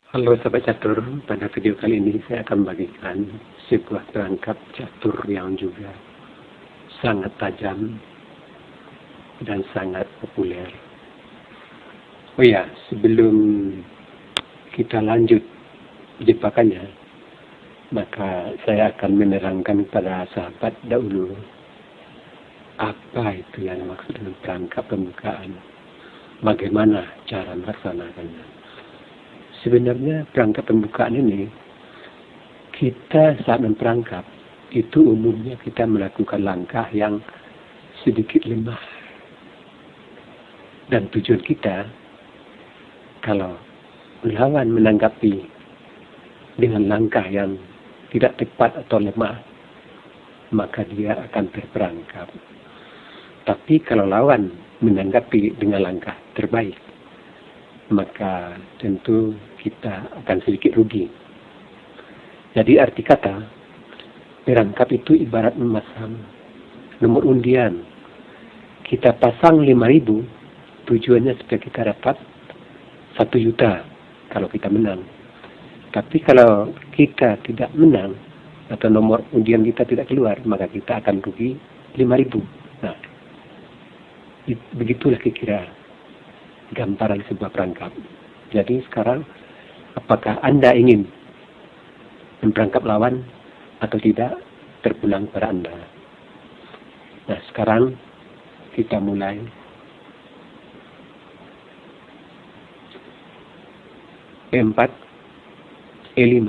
Halo Sobat Catur, pada video kali ini saya akan bagikan sebuah perangkap catur yang juga sangat tajam dan sangat populer. Oh ya, sebelum kita lanjut jebakannya, maka saya akan menerangkan kepada sahabat dahulu apa itu yang dimaksud dengan perangkap pembukaan, bagaimana cara melaksanakannya. Sebenarnya perangkap pembukaan ini, kita saat memperangkap, itu umumnya kita melakukan langkah yang sedikit lemah. Dan tujuan kita, kalau lawan menanggapi dengan langkah yang tidak tepat atau lemah, maka dia akan terperangkap. Tapi kalau lawan menanggapi dengan langkah terbaik, maka tentu kita akan sedikit rugi. Jadi arti kata, perangkap itu ibarat memasang nomor undian. Kita pasang 5.000, tujuannya supaya kita dapat 1 juta kalau kita menang. Tapi kalau kita tidak menang, atau nomor undian kita tidak keluar, maka kita akan rugi 5.000. Nah, begitulah kira-kira gambaran sebuah perangkap. Jadi sekarang, apakah Anda ingin memperangkap lawan atau tidak, terpulang pada Anda. Nah, sekarang kita mulai. E4, E5.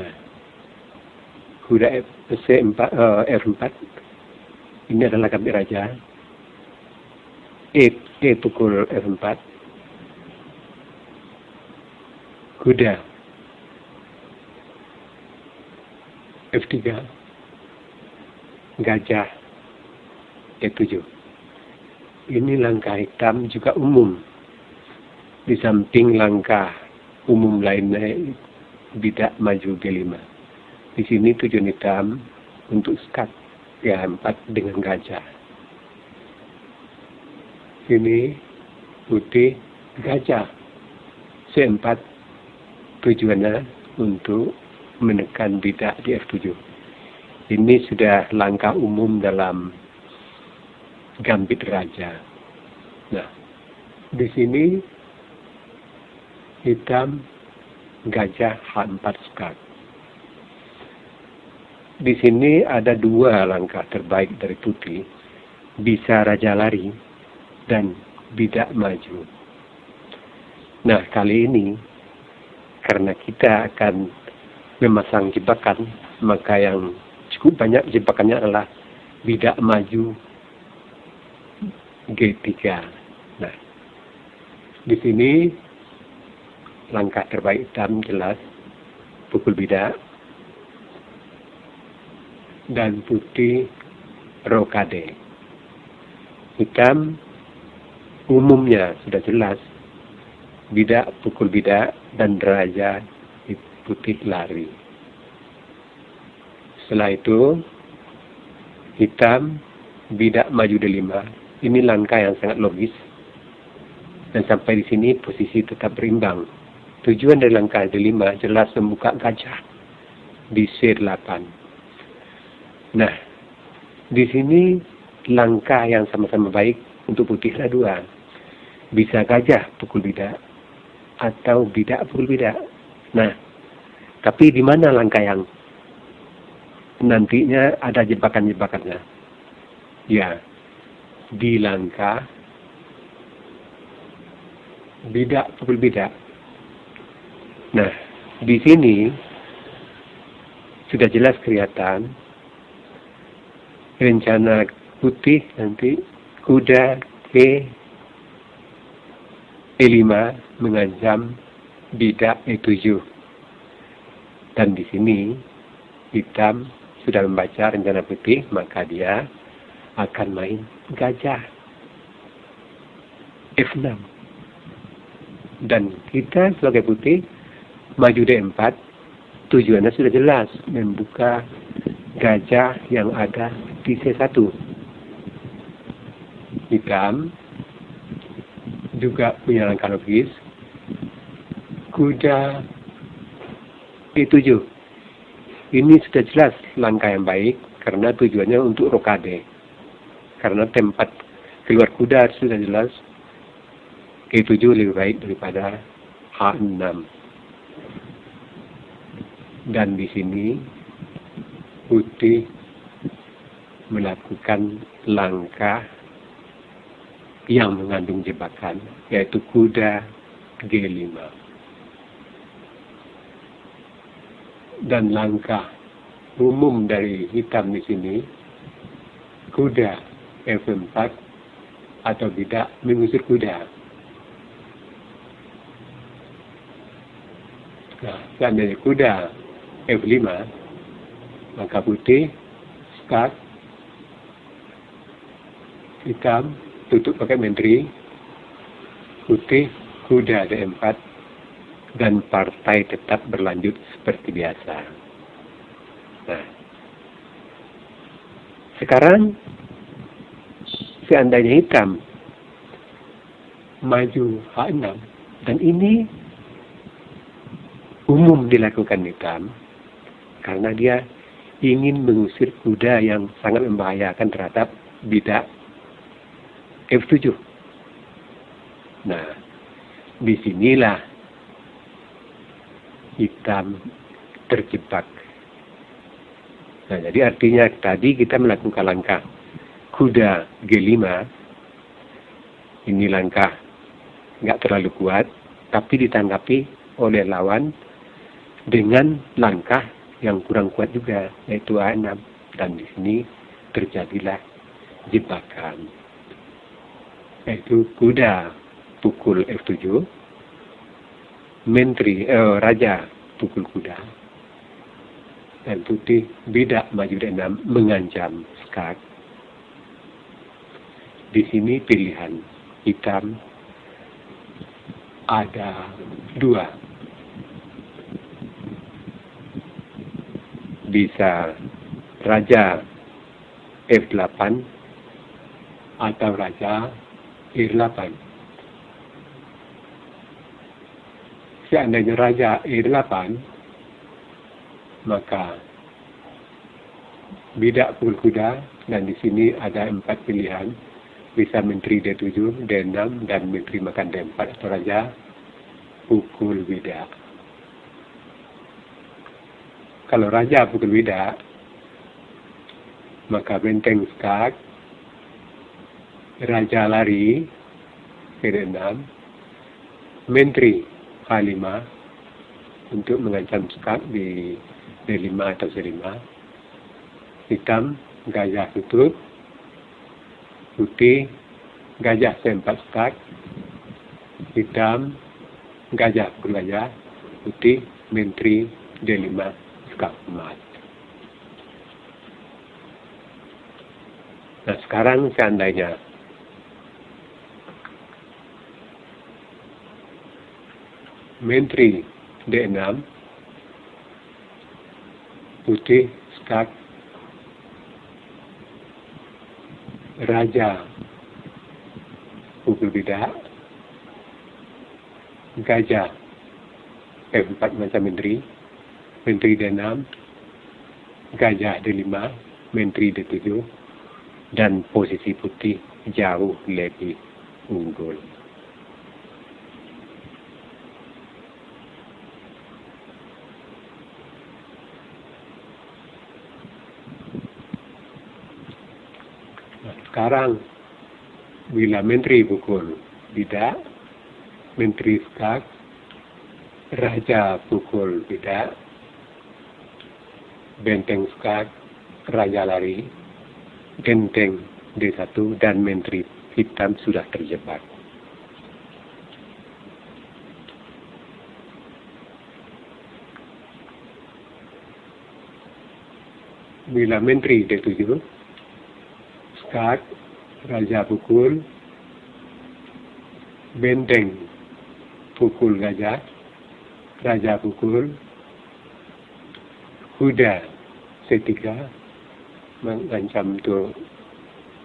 Kuda C4, R4. Ini adalah gambit raja. E pukul F4. Kuda F3, gajah E7. Ini langkah hitam juga umum. Di samping langkah umum lainnya, bidak maju G5. Di sini tujuan hitam untuk skat G4 dengan gajah. Ini putih gajah C4. Tujuannya untuk menekan bidak di F7. Ini sudah langkah umum dalam gambit raja. Nah, di sini hitam gajah H4 skat. Di sini ada 2 langkah terbaik dari putih, bisa raja lari dan bidak maju. Nah, kali ini karena kita akan memasang jebakan, maka yang cukup banyak jebakannya adalah bidak maju G3. Nah, di sini langkah terbaik hitam jelas pukul bidak dan putih rokade. Hitam umumnya sudah jelas, bidak pukul bidak dan raja putih lari. Setelah itu hitam bidak maju D5. Ini langkah yang sangat logis. Dan sampai di sini posisi tetap berimbang. Tujuan dari langkah D5 jelas membuka gajah di C8. Nah, di sini langkah yang sama-sama baik untuk putih ada 2. Bisa gajah pukul bidak atau bidak pukul bidak. Nah, tapi di mana langkah yang nantinya ada jebakan-jebakannya? Ya, di langkah bidak pukul bidak. Nah, di sini sudah jelas kelihatan rencana putih nanti kuda ke E5 mengancam bidak E7. Dan di sini hitam sudah membaca rencana putih, maka dia akan main gajah F6. Dan kita sebagai putih maju D4, tujuannya sudah jelas, membuka gajah yang ada di C1. Hitam juga punya langkah logis. Kuda G7. Ini sudah jelas langkah yang baik karena tujuannya untuk rokade. Karena tempat keluar kuda sudah jelas G7 lebih baik daripada H6. Dan di sini putih melakukan langkah yang mengandung jebakan, yaitu kuda G5. Dan langkah umum dari hitam di sini, kuda F4 atau tidak mengusir kuda. Nah, seandainya kuda F5, maka putih start, hitam tutup pakai menteri, putih kuda D4, dan partai tetap berlanjut seperti biasa. Nah, sekarang seandainya hitam maju H6, dan ini umum dilakukan hitam karena dia ingin mengusir kuda yang sangat membahayakan terhadap bidak F7. Nah, disinilah hitam terjebak. Nah, jadi artinya tadi kita melakukan langkah kuda G5. Ini langkah nggak terlalu kuat, tapi ditanggapi oleh lawan dengan langkah yang kurang kuat juga, yaitu A6. Dan di sini terjadilah jebakan, yaitu kuda pukul F7, raja pukul kuda, dan putih bidak maju D6 mengancam skak. Di sini pilihan hitam ada dua. Bisa raja F8 atau raja E8. Seandainya raja E8, maka bidak pukul kuda, dan di sini ada 4 pilihan. Bisa menteri D7, D6, dan menteri makan D4 atau raja pukul bidak. Kalau raja pukul bidak, maka benteng skak, raja lari ke D6, menteri H5 untuk mengancam skak di D5 atau C5. Hitam gajah tutup, putih gajah C4 skak, hitam gajah pukul gajah, putih menteri D5 skak emas. Nah, sekarang seandainya menteri D6, putih skak, raja pukul bidak, gajah F4 macam menteri, menteri D6, gajah D5, menteri D7, dan posisi putih jauh lebih unggul. Nah, sekarang bila menteri pukul bidak, menteri skak, raja pukul bidak, benteng skak, raja lari, benteng D1, dan menteri hitam sudah terjebak. Bila menteri D7, skak, raja pukul, benteng pukul gajah, raja pukul, kuda C3 mengancam untuk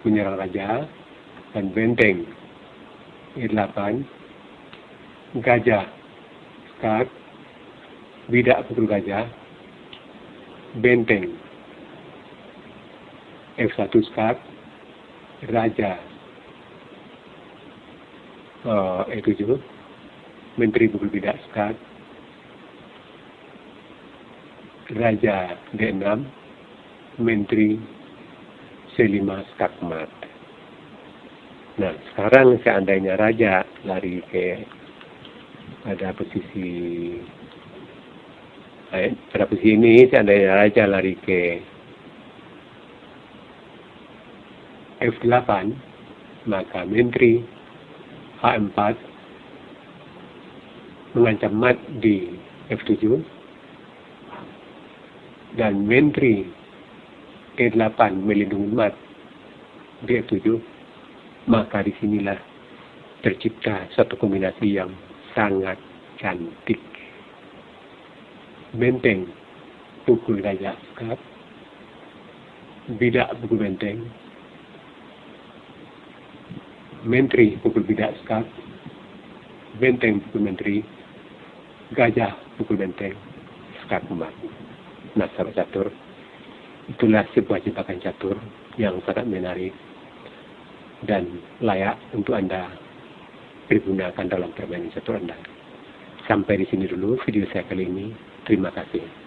menyerang raja, dan benteng E8, gajah skak, Bidak pukul gajah, benteng F1 skak, raja E7, menteri pukul bidak skak, raja D6, menteri C5 skak mat. Nah, sekarang seandainya raja lari ke pada posisi ini, seandainya raja lari ke F8, maka menteri H4 mengancam mat di F7, dan menteri E8 melindungi mat di F7, maka disinilah tercipta suatu kombinasi yang sangat cantik. Benteng pukul gajah skak, bidak pukul benteng, menteri pukul bidak skak, benteng pukul menteri, gajah pukul benteng, skak mat. Nah, sahabat catur, itulah sebuah jebakan catur yang sangat menarik dan layak untuk Anda pergunakan dalam permainan catur Anda. Sampai di sini dulu video saya kali ini. Terima kasih.